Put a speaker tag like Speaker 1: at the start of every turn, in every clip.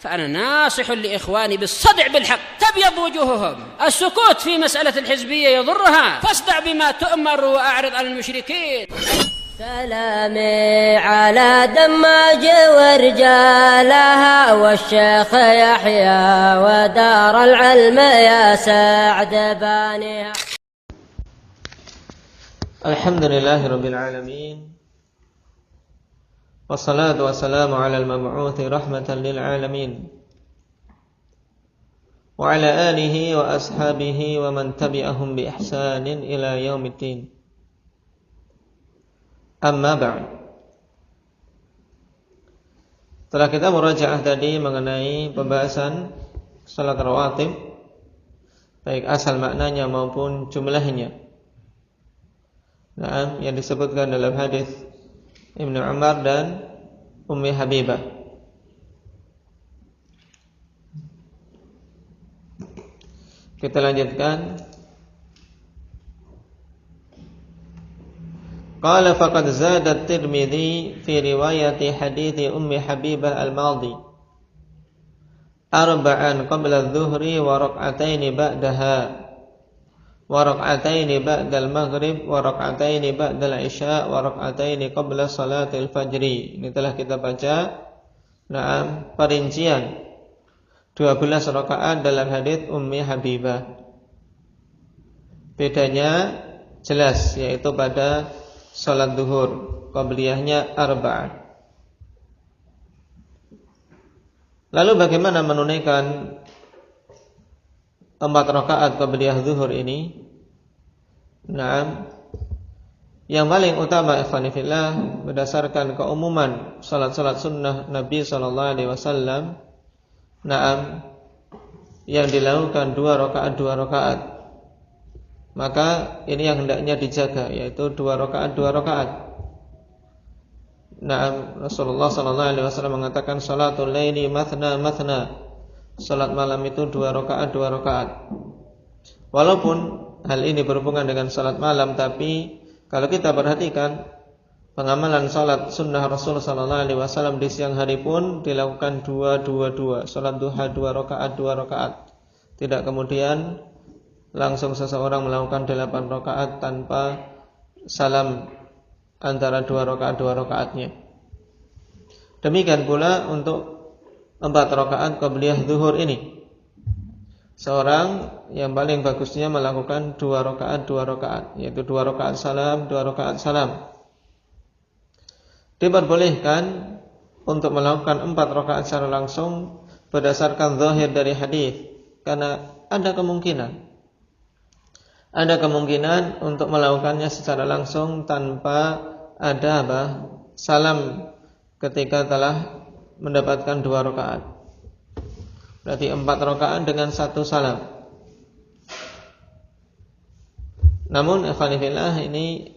Speaker 1: فأنا ناصح لإخواني بالصدع بالحق تبيض وجوههم. السكوت في مسألة الحزبية يضرها، فاصدع بما تؤمر وأعرض عن المشركين.
Speaker 2: سلامي على دماج ورجالها والشيخ يحيى ودار العلم يا سعد بانيها.
Speaker 3: الحمد لله رب العالمين والصلاة والسلام على المبعوث رحمة للعالمين وعلى آله وأصحابه ومن تبعهم بإحسان إلى يوم الدين. Amma ba'd. Setelah kita murajaah tadi mengenai pembahasan salat rawatib, baik asal maknanya maupun jumlahnya, yang disebutkan dalam hadis Ibnu Umar dan Ummi Habibah. Kita lanjutkan. Qala faqad zada at-Tirmidzi fi riwayati hadits Ummi Habibah al-Madhi arba'an qabla adh-dhuhri wa rak'atain ba'daha wa rak'atain ba'da al-maghrib wa rak'atain ba'da al-isya wa rak'atain qabla salatil fajri. Ini telah kita baca perincian 12 rakaat dalam hadits Ummi Habibah. Bedanya jelas, yaitu pada salat zuhur qabliyahnya arba'ah. Lalu bagaimana menunaikan 4 rakaat qabliyah zuhur ini? Yang paling utama ikhwani fillah, berdasarkan keumuman salat-salat sunnah Nabi sallallahu alaihi wasallam, yang dilakukan 2 rakaat, maka ini yang hendaknya dijaga, yaitu 2 rakaat. Rasulullah sallallahu alaihi wasallam mengatakan salatul laili mathna. Salat malam itu 2 rakaat. Walaupun hal ini berhubungan dengan salat malam, tapi kalau kita perhatikan pengamalan salat sunnah Rasul sallallahu alaihi wasallam di siang hari pun dilakukan 2. Salat duha 2 rakaat. Tidak kemudian langsung seseorang melakukan 8 rakaat tanpa salam antara 2 rakaatnya. Demikian pula untuk 4 rakaat qabliyah zuhur ini, seorang yang paling bagusnya melakukan 2 rakaat, yaitu 2 rakaat salam, 2 rakaat salam. Diperbolehkan untuk melakukan 4 rakaat secara langsung berdasarkan zahir dari hadis, karena ada kemungkinan untuk melakukannya secara langsung tanpa ada salam ketika telah mendapatkan 2 rakaat. Berarti 4 rakaat dengan 1 salam. Namun ikhwani fillah, ini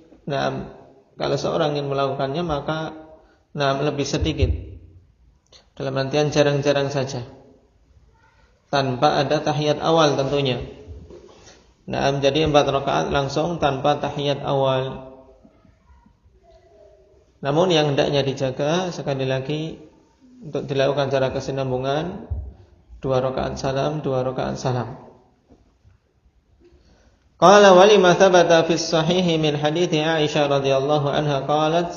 Speaker 3: kalau seorang ingin melakukannya maka lebih sedikit, dalam artian jarang-jarang saja, tanpa ada tahiyat awal tentunya. Jadi 4 rakaat langsung tanpa tahiyat awal. Namun yang hendaknya dijaga sekali lagi untuk dilakukan secara kesinambungan, 2 rakaat salam, 2 rakaat salam. Qala wa lima thabata fi sahih min hadits Aisyah radhiyallahu anha qalat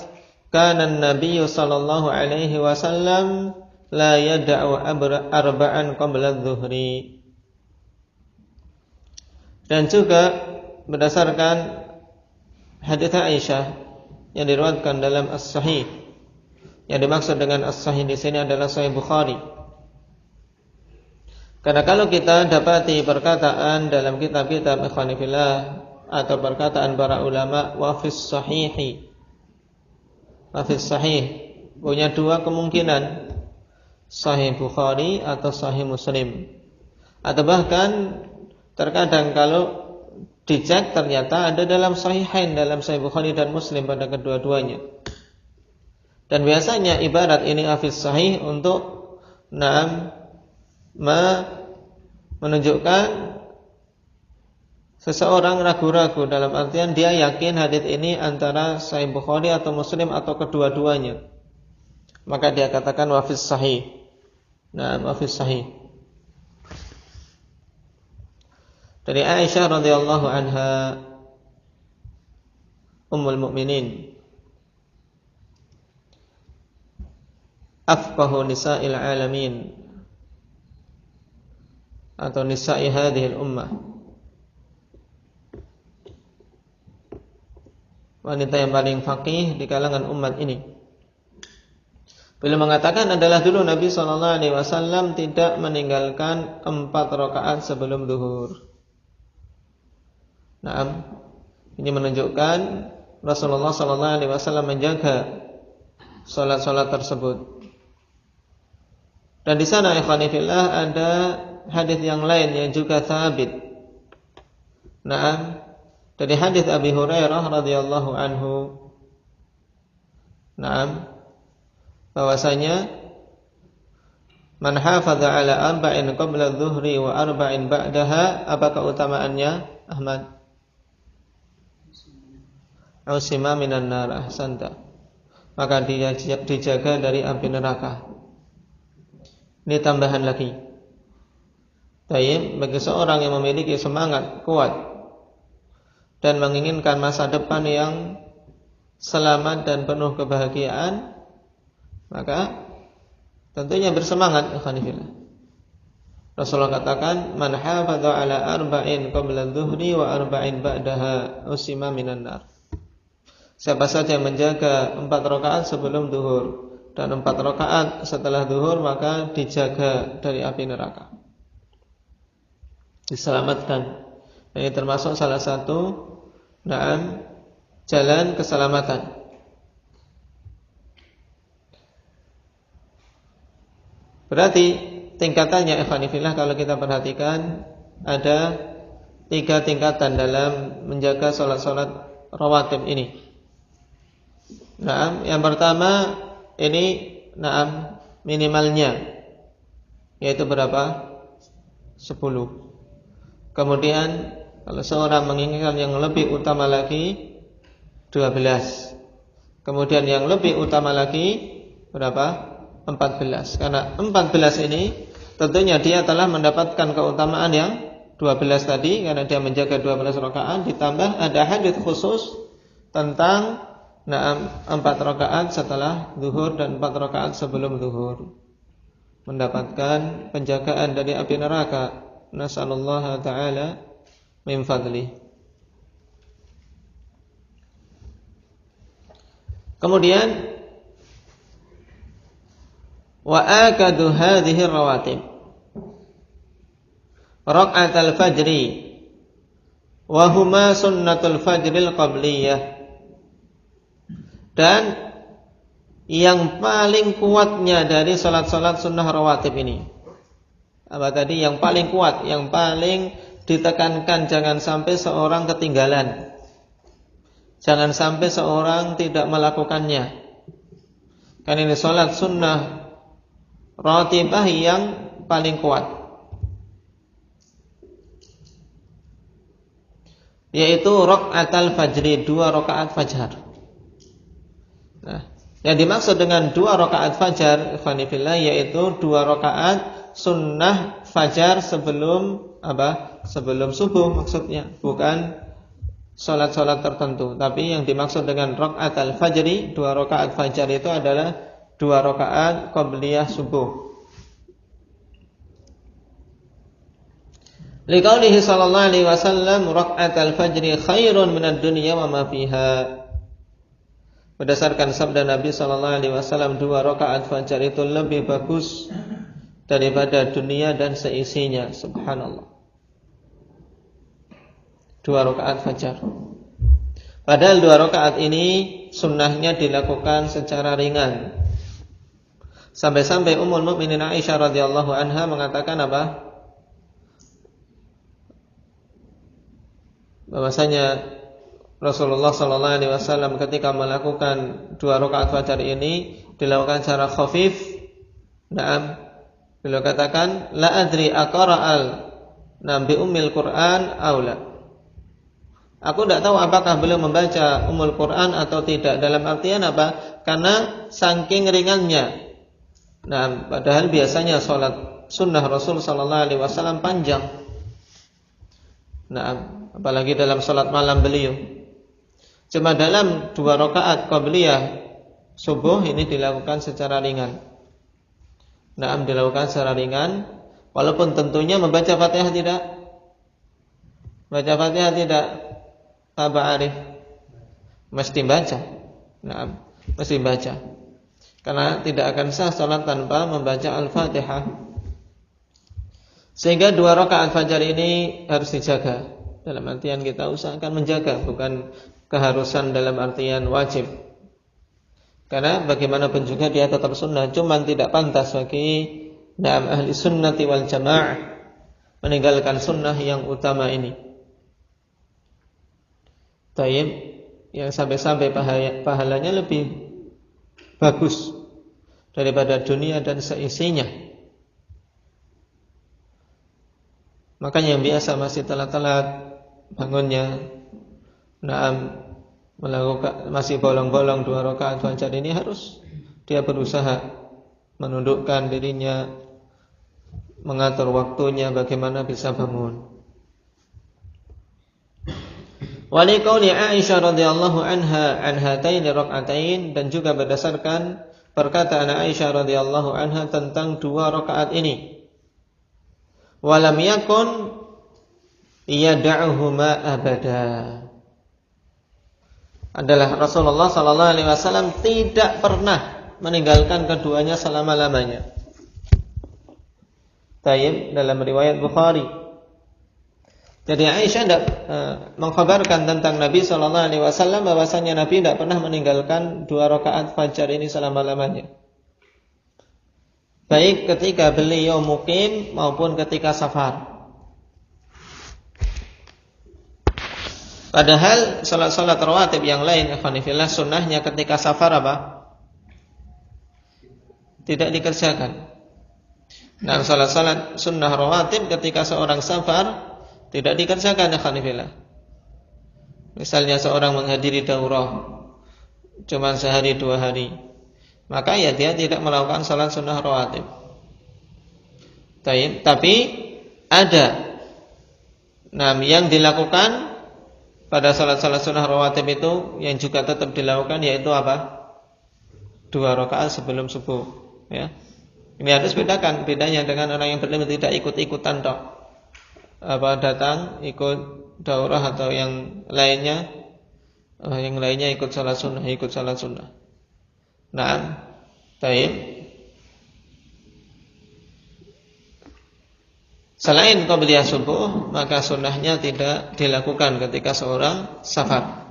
Speaker 3: kana an-nabiy sallallahu alaihi wasallam la yad'u arba'an qabla adh-dhuhri. Dan juga berdasarkan hadits Aisyah yang diriwayatkan dalam As-Sahih, yang dimaksud dengan As-Sahih di sini adalah Sahih Bukhari. Karena kalau kita dapati perkataan dalam kitab-kitab ikhwani fillah atau perkataan para ulama wa fis sahih punya 2 kemungkinan, Sahih Bukhari atau Sahih Muslim. Atau bahkan terkadang kalau dicek ternyata ada dalam Sahihain, dalam Sahih Bukhari dan Muslim pada kedua-duanya. Dan biasanya ibarat ini afis sahih untuk menunjukkan seseorang ragu-ragu, dalam artian dia yakin hadits ini antara Sahih Bukhari atau Muslim atau kedua-duanya, maka dia katakan wafis sahih. wa fi sahih. Dari Aisyah radhiyallahu anha ummul mukminin, afqahu nisa'il alamin atau nisa'i hadhil ummah, wanita yang paling faqih di kalangan umat ini. Beliau mengatakan adalah dulu Nabi SAW tidak meninggalkan 4 rakaat sebelum zuhur. Naam, ini menunjukkan Rasulullah SAW menjaga salat-salat tersebut. Dan di sana ikhwani fillah ada hadis yang lain yang juga sabit. Naam, dari hadis Abi Hurairah radhiyallahu anhu. Naam, bahwasanya man hafadha ala arba'in qabla adh-dhuhri wa arba'in ba'daha, apa keutamaannya Ahmad? Ausima minan nar, ahsanta. Maka dia dijaga dari api neraka. Ini tambahan lagi. Bagi seorang yang memiliki semangat kuat dan menginginkan masa depan yang selamat dan penuh kebahagiaan, maka tentunya bersemangat. Rasulullah katakan, man hafadha ala arba'in qabla adh-dhuhri wa arba'in ba'daha usima minan nar. Siapa saja yang menjaga 4 rakaat sebelum zuhur dan 4 rakaat setelah zuhur, maka dijaga dari api neraka, diselamatkan. Ini termasuk salah satu jalan keselamatan. Berarti tingkatannya ikhwani fillah, kalau kita perhatikan ada 3 tingkatan dalam menjaga salat-salat rawatib ini. Yang pertama ini minimalnya, yaitu berapa? 10. Kemudian kalau seorang menginginkan yang lebih utama lagi, 12. Kemudian yang lebih utama lagi berapa? 14. Karena 14 ini tentunya dia telah mendapatkan keutamaan yang 12 tadi, karena dia menjaga 12 rakaat, ditambah ada hadis khusus tentang 4 rakaat setelah zuhur dan 4 rakaat sebelum zuhur, mendapatkan penjagaan dari api neraka. Nasallallahu ta'ala min fadlih. Kemudian wa akadu hadhihi rawatib raka'atul fajri wa huma sunnatul fajril qabliyah. Dan yang paling kuatnya dari salat-salat sunnah rawatib ini, apa tadi? Yang paling kuat, yang paling ditekankan, jangan sampai seorang ketinggalan, jangan sampai seorang tidak melakukannya. Kan ini salat sunnah rawatibah yang paling kuat, yaitu raka'atul fajri, 2 rakaat fajar. Yang dimaksud dengan 2 rakaat fajar ikhwani fillah, yaitu 2 rakaat sunnah fajar sebelum apa? Sebelum subuh maksudnya, bukan salat-salat tertentu. Tapi yang dimaksud dengan raka'atul fajri, 2 rakaat fajar itu adalah 2 rakaat qabliyah subuh. Liqaulihi sallallahu alaihi wasallam, raka'atul fajri khairun minad dunya wa ma fiha. Berdasarkan sabda Nabi sallallahu alaihi wasallam, 2 rakaat fajar itu lebih bagus daripada dunia dan seisinya. Subhanallah. 2 rakaat fajar. Padahal 2 rakaat ini sunnahnya dilakukan secara ringan. Sampai-sampai Ummul Mukminin Aisyah radhiyallahu anha mengatakan apa? Bahwasanya Rasulullah sallallahu alaihi wasallam ketika melakukan 2 rakaat fajar ini dilakukan secara khafif. Beliau katakan, la adri aqra'al bi ummil Qur'an aw la. Aku tidak tahu apakah beliau membaca Ummul Quran atau tidak. Dalam artian apa? Karena saking ringannya Nah, padahal biasanya salat sunnah Rasul sallallahu alaihi wasallam panjang. Nah, apalagi dalam salat malam beliau. Cuma dalam 2 rakaat qabliyah subuh ini dilakukan secara ringan. Nah, dilakukan secara ringan, walaupun tentunya membaca Fatihah tidak. Baca Fatihah tidak, Pak Arif? Mesti baca. Nah, mesti baca. Karena tidak akan sah salat tanpa membaca Al-Fatihah. Sehingga 2 rakaat fajar ini harus dijaga. Dalam artian kita usahakan menjaga, bukan keharusan dalam artian wajib. Karena bagaimanapun juga dia tetap sunnah, cuman tidak pantas bagi ahli sunnati wal jamaah meninggalkan sunnah yang utama ini. Tayyib, yang sampai-sampai pahalanya lebih bagus daripada dunia dan seisinya. Makanya yang biasa masih telat-telat bangunnya, melakukan masih bolong-bolong 2 rakaat fajar ini, harus dia berusaha menundukkan dirinya, mengatur waktunya bagaimana bisa bangun. Wali qauli Aisyah radhiyallahu anha an hataini rak'atain, dan juga berdasarkan perkataan Aisyah radhiyallahu anha tentang 2 rakaat ini. Walam yakun yad'uhuma abada. Adalah Rasulullah sallallahu alaihi wasallam tidak pernah meninggalkan keduanya selama-lamanya. Tayyib, dalam riwayat Bukhari. Jadi Aisyah tidak mengkhabarkan tentang Nabi sallallahu alaihi wasallam bahwasanya Nabi tidak pernah meninggalkan 2 rakaat fajar ini selama-lamanya. Baik ketika beliau mukim maupun ketika safar. Padahal salat-salat rawatib yang lain, ikhwanifillah, sunnahnya ketika safar apa? Tidak dikerjakan. Dan salat-salat sunnah rawatib ketika seorang safar tidak dikerjakan, ikhwanifillah. Misalnya seorang menghadiri daurah cuma sehari 2 hari, maka ya dia tidak melakukan salat sunnah rawatib. Tapi ada yang dilakukan pada salat-salat sunnah rawatib itu yang juga tetap dilakukan, yaitu apa? 2 rakaat sebelum subuh, ya. Ini harus bedakan, bedanya dengan orang yang berlima tidak ikut-ikutan toh. Datang ikut daurah atau yang lainnya, ikut salat sunnah. Nah, taib. Selain qabliyah subuh, maka sunnahnya tidak dilakukan ketika seorang safar.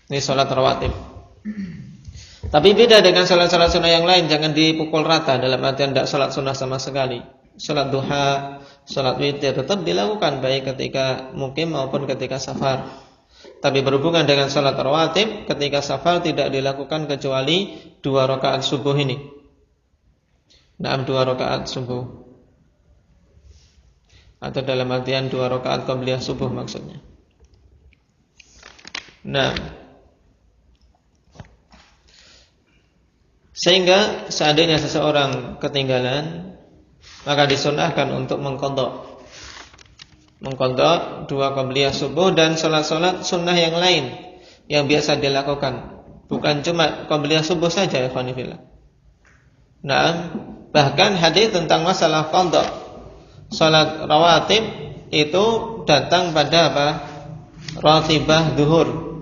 Speaker 3: Ini salat rawatib. Tapi beda dengan salat-salat sunnah yang lain, jangan dipukul rata dalam artian tidak salat sunnah sama sekali. Salat duha, salat witir tetap dilakukan baik ketika mukim maupun ketika safar. Tapi berhubungan dengan salat rawatib, ketika safar tidak dilakukan kecuali 2 rakaat subuh ini. 2 rakaat subuh. Atau dalam artian 2 rakaat qabliyah subuh maksudnya. Sehingga seandainya seseorang ketinggalan, maka disunahkan untuk mengqadha 2 qabliyah subuh dan salat-salat sunnah yang lain yang biasa dilakukan. Bukan cuma qabliyah subuh saja, ikhwanifillah. Bahkan hadis tentang masalah qadha salat rawatib itu datang pada apa? Ratibah zuhur.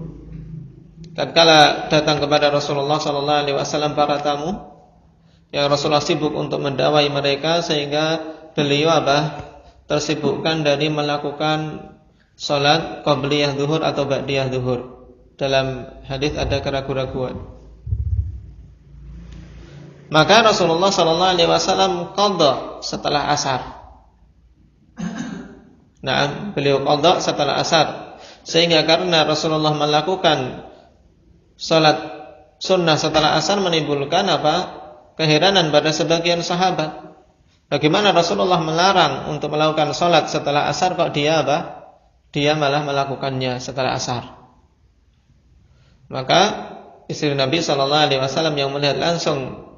Speaker 3: Tatkala datang kepada Rasulullah sallallahu alaihi wasallam para tamu, yang Rasulullah sibuk untuk mendakwai mereka, sehingga beliau tersibukkan dari melakukan salat qabliyah zuhur atau ba'diyah zuhur. Dalam hadis ada keraguan-keraguan. Maka Rasulullah sallallahu alaihi wasallam qadha setelah asar. Beliau qadha setelah asar. Sehingga karena Rasulullah melakukan salat sunnah setelah asar menimbulkan keheranan pada sebagian sahabat. Bagaimana Rasulullah melarang untuk melakukan salat setelah asar, kok dia malah melakukannya setelah asar. Maka istri Nabi sallallahu alaihi wasallam yang melihat langsung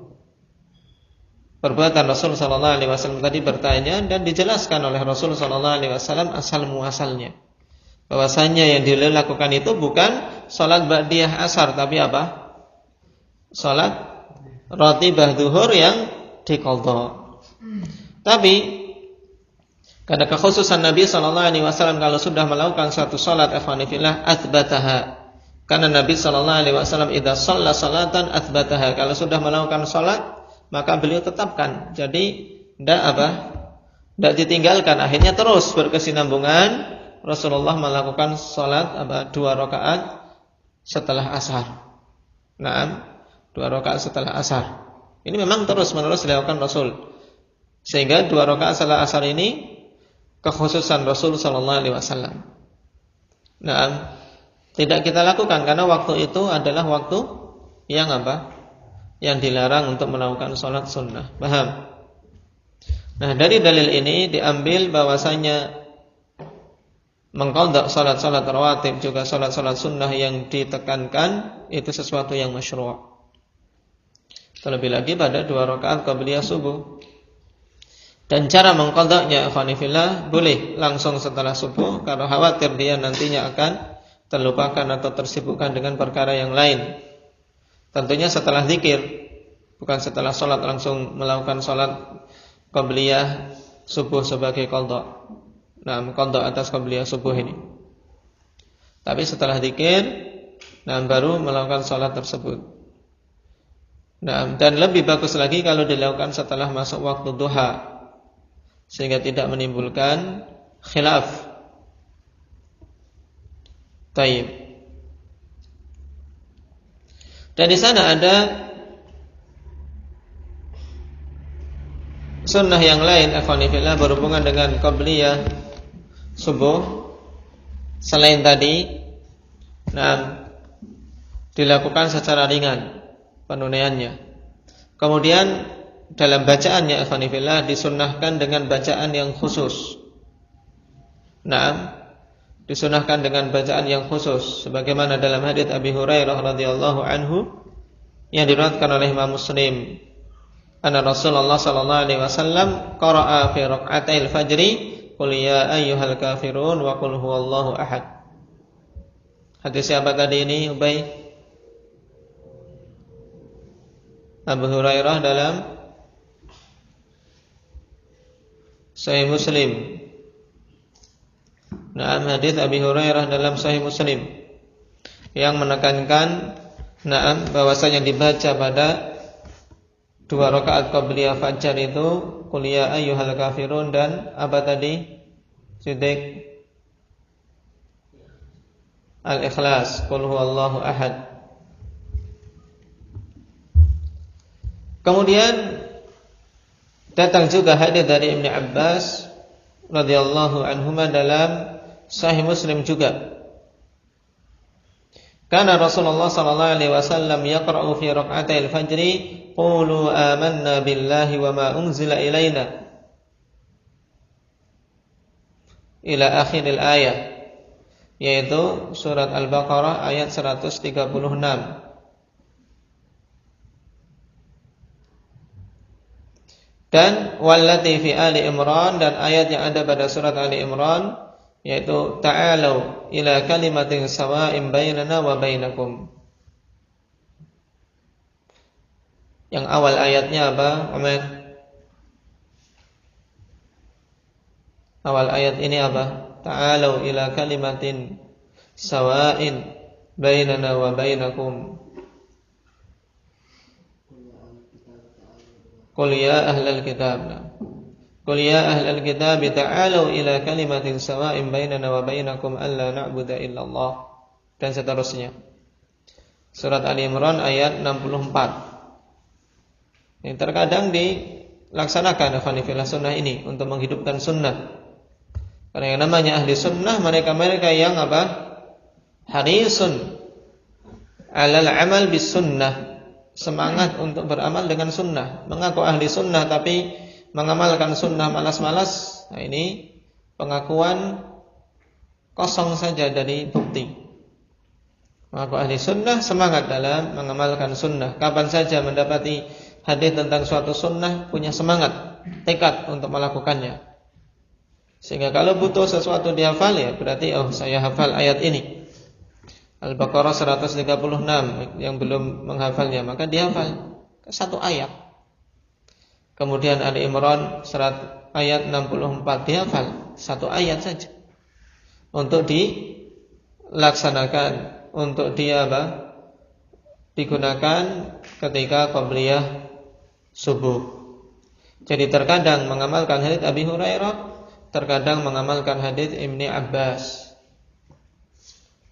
Speaker 3: perbuatan Rasul sallallahu alaihi wasallam tadi bertanya dan dijelaskan oleh Rasul sallallahu alaihi wasallam asal muasalnya. Bahwasanya yang dilakukan itu bukan salat ba'diyah asar tapi apa? Salat ratibah zuhur yang diqadha. Tapi karena kekhususan Nabi sallallahu alaihi wasallam kalau sudah melakukan suatu salat ikhwani fillah atsbataha. Karena Nabi sallallahu alaihi wasallam idza shalla salatan atsbataha. Kalau sudah melakukan salat maka beliau tetapkan. Jadi tidak ditinggalkan. Akhirnya terus berkesinambungan Rasulullah melakukan salat 2 rakaat setelah asar. Naam, 2 rakaat setelah asar. Ini memang terus-menerus dilakukan Rasul. Sehingga 2 rakaat setelah asar ini kekhususan Rasul sallallahu alaihi wasallam. Naam, tidak kita lakukan karena waktu itu adalah waktu yang apa? Yang dilarang untuk melakukan salat sunnah. Paham? Nah, dari dalil ini diambil bahwasanya mengqadha salat-salat rawatib juga salat-salat sunnah yang ditekankan itu sesuatu yang masyru'. Terlebih lagi pada 2 rakaat qabliyah subuh. Dan cara mengqadhanya ikhwani fillah boleh langsung setelah subuh kalau khawatir dia nantinya akan terlupakan atau tersibukkan dengan perkara yang lain. Tentunya setelah zikir, bukan setelah salat langsung melakukan salat qabliyah subuh sebagai qadha. Nah, qadha atas qabliyah subuh ini. Tapi setelah zikir, baru melakukan salat tersebut. Nah, dan lebih bagus lagi kalau dilakukan setelah masuk waktu duha, sehingga tidak menimbulkan khilaf. Taib. Dan di sana ada sunnah yang lain ikhwani fillah berhubungan dengan qabliyah subuh selain tadi. Nah, dilakukan secara ringan penunaiannya. Kemudian dalam bacaannya ikhwani fillah disunnahkan dengan bacaan yang khusus. Nah, disunnahkan dengan bacaan yang khusus sebagaimana dalam hadits Abi Hurairah radhiyallahu anhu yang diriwayatkan oleh Imam Muslim. Anna Rasulullah sallallahu alaihi wasallam qara'a fi rak'atayil fajri qul ya ayyuhal kafirun wa qul huwallahu ahad. Hadis siapa tadi ini Ubay? Abu Hurairah dalam Sahih Muslim. Nah, hadis Abi Hurairah dalam Sahih Muslim yang menekankan bahwasanya dibaca pada 2 rakaat qabliyah fajar itu qul ya ayyuhal kafirun dan apa tadi? Siddiq Al-Ikhlas, qul huwallahu ahad. Kemudian datang juga hadis dari Ibnu Abbas radhiyallahu anhuma dalam Sahih Muslim juga. Kana Rasulullah sallallahu alaihi wasallam yaqra'u fi rak'atayil fajri qulu amanna billahi wa ma unzila ilaina ila akhiril ayat, yaitu surat Al-Baqarah ayat 136. Dan wallati fi Ali Imran, dan ayat yang ada pada surat Ali Imran, yaitu ta'alau ila kalimatin sawa'in bainana wa bainakum. Yang awal ayatnya apa, Umar? Awal ayat ini apa? Ta'alau ila kalimatin sawa'in bainana wa bainakum. Qul ya ahlal kitab. Qul ya ahlal kitab ta'alu ila kalimatin sawa'in bainana wa bainakum alla na'budu illallah, dan seterusnya. Surat Ali Imran ayat 64. Yang terkadang dilaksanakan ikhwanifillah sunnah ini untuk menghidupkan sunnah. Karena yang namanya ahli sunnah mereka-mereka yang apa? Harisun alal amal bis sunnah, semangat untuk beramal dengan sunnah. Mengaku ahli sunnah tapi mengamalkan sunnah malas-malas, nah ini pengakuan kosong saja dari bukti. Mengaku ahli sunnah, semangat dalam mengamalkan sunnah. Kapan saja mendapati hadis tentang suatu sunnah punya semangat, tekad untuk melakukannya. Sehingga kalau butuh sesuatu dihafal, ya berarti saya hafal ayat ini. Al-Baqarah 136, yang belum menghafalnya maka dihafal satu ayat. Kemudian Ali Imran ayat 64 dihafal satu ayat saja. Untuk dilaksanakan, untuk digunakan ketika qabliyah subuh. Jadi terkadang mengamalkan hadits Abi Hurairah, terkadang mengamalkan hadits Ibnu Abbas.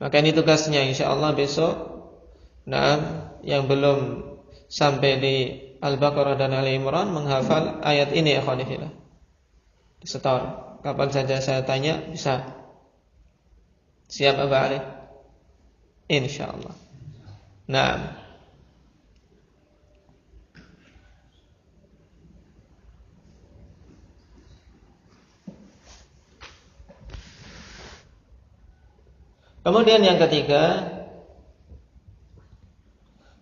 Speaker 3: Maka ini tugasnya insyaallah besok. Yang belum sampai di Al-Baqarah dan Ali Imran menghafal ayat ini ya khonifillah. Disetor. Kapan saja saya tanya bisa. Siap Aba Ali? Insyaallah. Kemudian yang ketiga,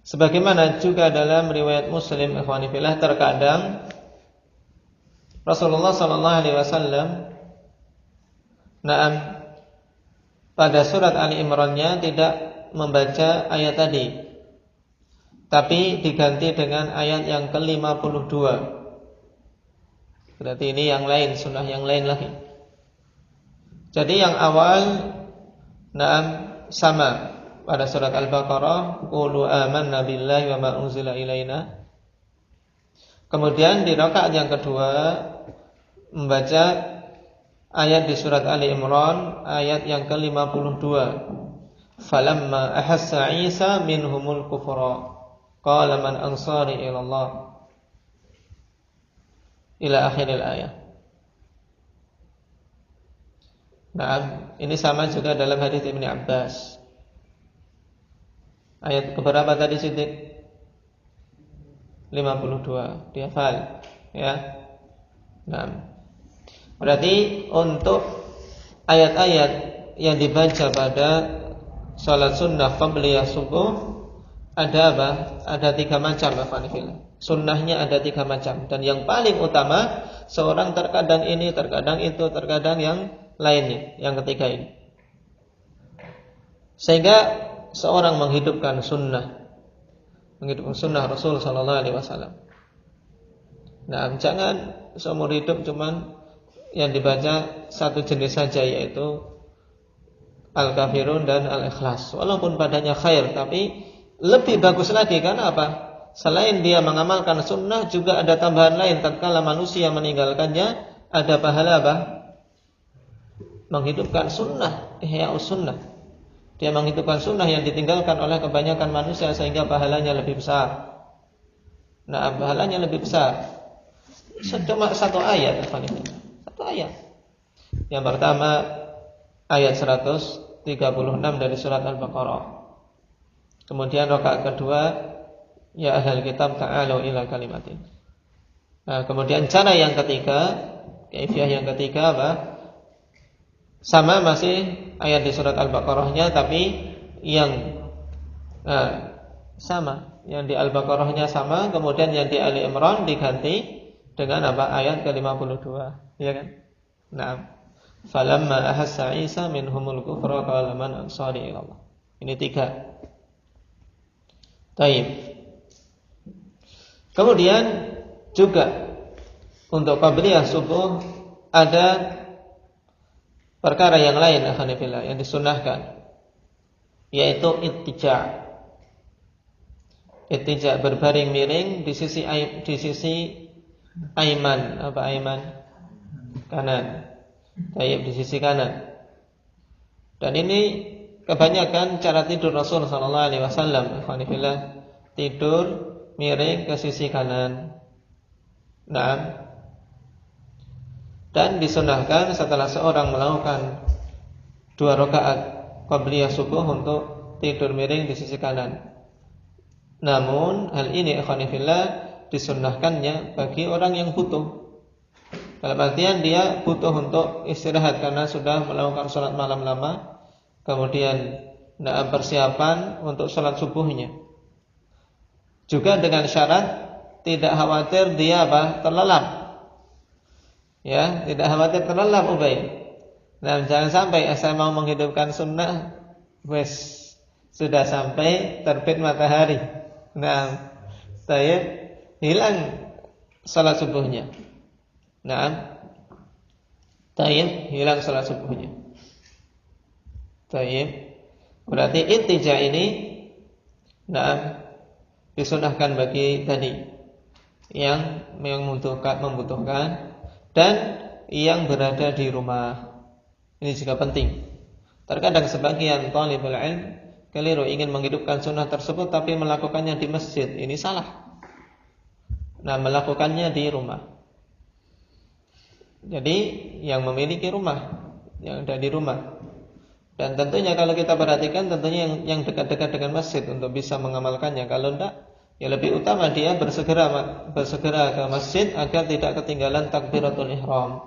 Speaker 3: sebagaimana juga dalam riwayat Muslim ikhwani fillah, terkadang Rasulullah sallallahu alaihi wasallam pada surat Ali Imran-nya tidak membaca ayat tadi, tapi diganti dengan ayat yang ke-52. Berarti ini yang lain, sunnah yang lain lagi. Jadi yang awal sama pada surat Al-Baqarah, qulu amanna billahi wa ma unzila ilaina. Kemudian di rakaat yang kedua membaca ayat di surat Ali Imran ayat yang ke-52. Falamma ahassa Isa minhumul kufra qala man ansari ila Allah ila akhiril ayat. Ini sama juga dalam hadis Ibnu Abbas. Ayat keberapa tadi Siddiq? 52. Dihafal, ya. Berarti untuk ayat-ayat yang dibaca pada salat sunnah qabliyah subuh ada apa? Ada 3 macam, sunnahnya ada 3 macam. Dan yang paling utama, seorang terkadang ini, terkadang itu, terkadang yang lainnya, yang ketiga ini. Sehingga seorang menghidupkan sunnah Rasul sallallahu alaihi wasallam. Jangan seumur hidup cuman yang dibaca satu jenis saja, yaitu Al-Kafirun dan Al-Ikhlas. Walaupun padanya khair, tapi lebih bagus lagi karena apa? Selain dia mengamalkan sunnah, juga ada tambahan lain. Tatkala manusia meninggalkannya, ada pahala apa? Menghidupkan sunnah, ihya'us sunnah. Dia menghidupkan sunnah yang ditinggalkan oleh kebanyakan manusia, sehingga pahalanya lebih besar. Pahalanya lebih besar. Cuma satu ayat, satu ayat. Yang pertama ayat 136 dari surat Al-Baqarah. Kemudian rakaat kedua, ya ahlal kitab ta'alu ila kalimatin. Kemudian cara yang ketiga, kaifiyah yang ketiga apa? Sama, masih ayat di surat Al-Baqarahnya, tapi yang sama, yang di Al-Baqarahnya sama, kemudian yang di Ali Imran diganti dengan apa? Ayat ke-52, ya kan? Falamma ahassa Isa minhumul kufra qala man ansari ila Allah. Ini 3. Taib. Kemudian juga untuk qabliyah subuh ada perkara yang lain akhwanillah yang disunahkan, yaitu ittija'. Ittija' berbaring miring di sisi aiman. Apa aiman? Kanan. Tayyib, di sisi kanan. Dan ini kebanyakan cara tidur Rasul sallallahu alaihi wasallam akhwanillah, tidur miring ke sisi kanan. Dan disunahkan setelah seorang melakukan 2 rakaat qabliyah subuh untuk tidur miring di sisi kanan. Namun hal ini ikhwanillah disunnahkannya bagi orang yang butuh. Dalam artian dia butuh untuk istirahat karena sudah melakukan sholat malam lama, kemudian persiapan untuk sholat subuhnya. Juga dengan syarat tidak khawatir dia terlelap. Ya, tidak khawatir terlelap Ubay. Nah, jangan sampai saya mau menghidupkan sunnah, sudah sampai terbit matahari. Nah, saya hilang salat subuhnya. Nah, hilang salat subuhnya. Berarti intija ini disunahkan bagi tadi yang membutuhkan dan yang berada di rumah. Ini juga penting. Terkadang sebagian talibul ilm keliru ingin menghidupkan sunnah tersebut tapi melakukannya di masjid. Ini salah. Nah, melakukannya di rumah. Jadi yang memiliki rumah, yang ada di rumah. Dan tentunya kalau kita perhatikan, tentunya yang dekat-dekat dengan masjid untuk bisa mengamalkannya. Kalau tidak, ya lebih utama dia bersegera ke masjid agar tidak ketinggalan takbiratul ihram.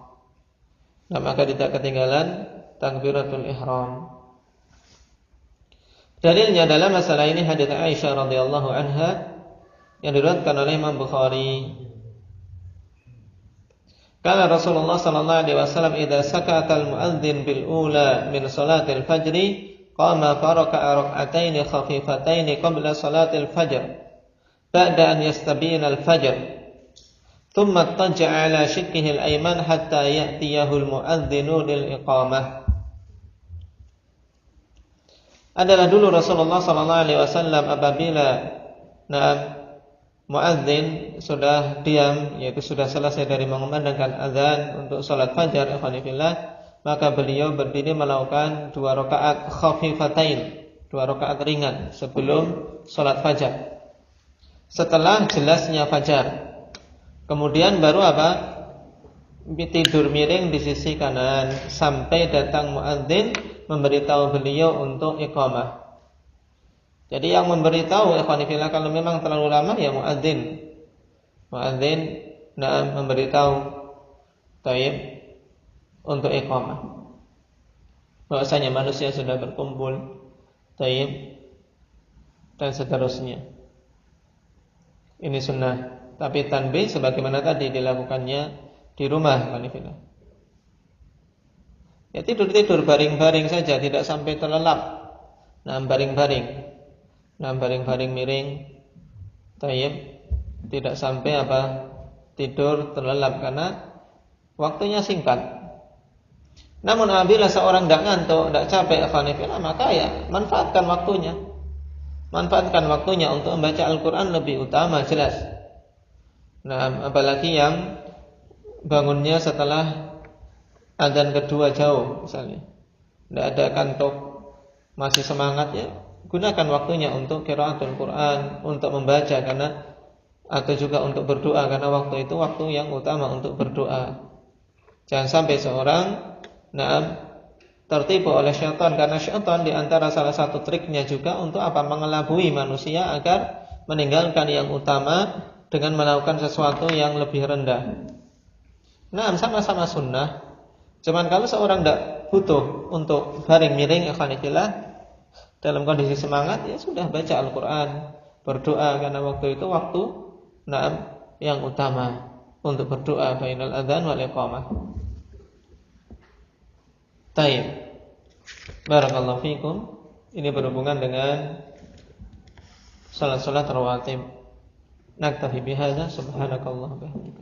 Speaker 3: Nah, maka tidak ketinggalan takbiratul ihram. Dalilnya dalam masalah ini hadits Aisyah radhiyallahu anha yang diriwayatkan oleh Imam Bukhari. Kana Rasulullah sallallahu alaihi wasallam idza sakata al-muadzin bil ula min salatil fajr qama faraka'a rak'atayn khafifatayn qabla salatil fajr ba'da an yastabina al-fajr thumma ittaja'a ala shikkihi al-ayman hatta ya'tiyahu al-muadzinu lil iqamah. Adalah dulu Rasulullah sallallahu alaihi wasallam apabila muadzin sudah diam, yaitu sudah selesai dari mengumandangkan azan untuk salat fajar, maka beliau berdiri melakukan 2 rakaat khafifatain, 2 rakaat ringan sebelum salat fajar. Setelah jelasnya fajar, kemudian baru tidur miring di sisi kanan sampai datang muadzin memberitahu beliau untuk iqamah. Jadi yang memberitahu ikhwanifillah kalau memang terlalu lama ya muadzin memberitahu untuk iqamah. Bahwasanya manusia sudah berkumpul dan seterusnya. Ini sunnah. Tapi tanbih sebagaimana tadi dilakukannya di rumah ikhwanifillah. Ya tidur baring-baring saja, tidak sampai terlelap. Baring-baring miring, tidak sampai tidur terlelap karena waktunya singkat. Namun apabila seorang tidak ngantuk, tidak capek, maka ya manfaatkan waktunya untuk membaca Al-Quran lebih utama, jelas. Nah, apalagi yang bangunnya setelah adzan kedua jauh, misalnya, tidak ada kantuk, masih semangat ya. Gunakan waktunya untuk qiraatul Quran, untuk membaca atau juga untuk berdoa karena waktu itu waktu yang utama untuk berdoa. Jangan sampai seorang tertipu oleh syaitan karena syaitan di antara salah satu triknya juga untuk mengelabui manusia agar meninggalkan yang utama dengan melakukan sesuatu yang lebih rendah. Sama-sama sunnah. Cuman kalau seorang tidak butuh untuk baring miring dalam kondisi semangat, ya sudah baca Al-Quran, berdoa karena waktu itu waktu yang utama untuk berdoa bainal adzan wal iqamah. Taib. Barakallahu fikum. Ini berhubungan dengan salat rawatib. Naktafi bihadza, subhanakallah wa bihamdika.